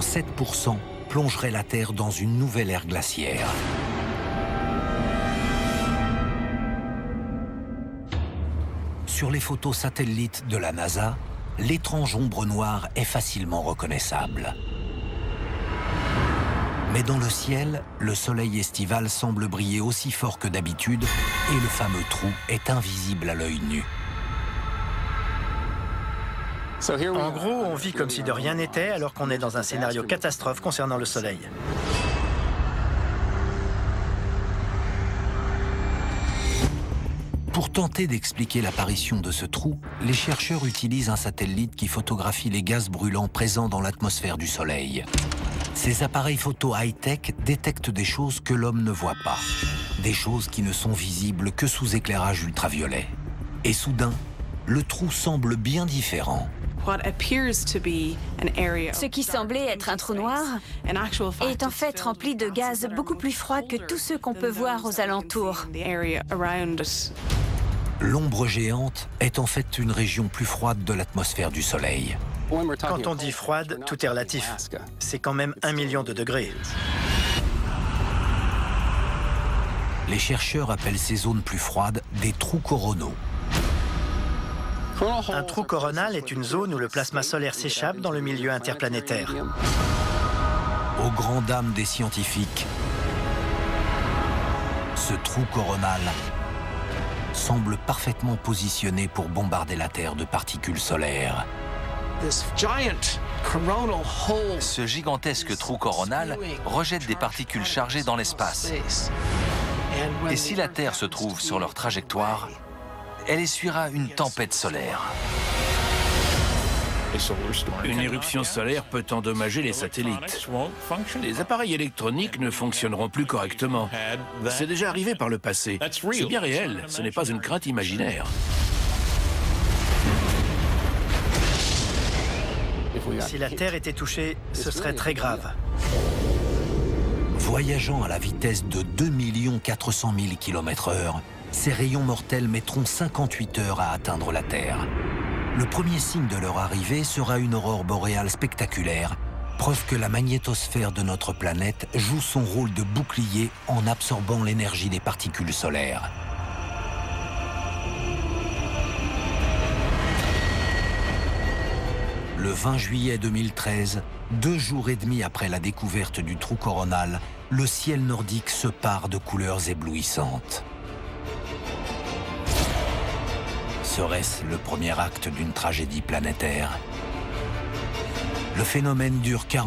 seulement 7% plongerait la Terre dans une nouvelle ère glaciaire. Sur les photos satellites de la NASA, l'étrange ombre noire est facilement reconnaissable. Mais dans le ciel, le soleil estival semble briller aussi fort que d'habitude et le fameux trou est invisible à l'œil nu. En gros, on vit comme si de rien n'était alors qu'on est dans un scénario catastrophe concernant le Soleil. Pour tenter d'expliquer l'apparition de ce trou, les chercheurs utilisent un satellite qui photographie les gaz brûlants présents dans l'atmosphère du Soleil. Ces appareils photo high-tech détectent des choses que l'homme ne voit pas, des choses qui ne sont visibles que sous éclairage ultraviolet. Et soudain, le trou semble bien différent. Ce qui semblait être un trou noir est en fait rempli de gaz beaucoup plus froids que tous ceux qu'on peut voir aux alentours. L'ombre géante est en fait une région plus froide de l'atmosphère du Soleil. Quand on dit froide, tout est relatif. C'est quand même 1 million de degrés. Les chercheurs appellent ces zones plus froides des trous coronaux. Un trou coronal est une zone où le plasma solaire s'échappe dans le milieu interplanétaire. Aux grandes dames des scientifiques, ce trou coronal semble parfaitement positionné pour bombarder la Terre de particules solaires. Ce gigantesque trou coronal rejette des particules chargées dans l'espace. Et si la Terre se trouve sur leur trajectoire, elle essuiera une tempête solaire. Une éruption solaire peut endommager les satellites. Les appareils électroniques ne fonctionneront plus correctement. C'est déjà arrivé par le passé. C'est bien réel, ce n'est pas une crainte imaginaire. Si la Terre était touchée, ce serait très grave. Voyageant à la vitesse de 2 400 000 km/h, ces rayons mortels mettront 58 heures à atteindre la Terre. Le premier signe de leur arrivée sera une aurore boréale spectaculaire, preuve que la magnétosphère de notre planète joue son rôle de bouclier en absorbant l'énergie des particules solaires. Le 20 juillet 2013, 2 jours et demi après la découverte du trou coronal, le ciel nordique se pare de couleurs éblouissantes. Serait-ce le premier acte d'une tragédie planétaire? Le phénomène dure 40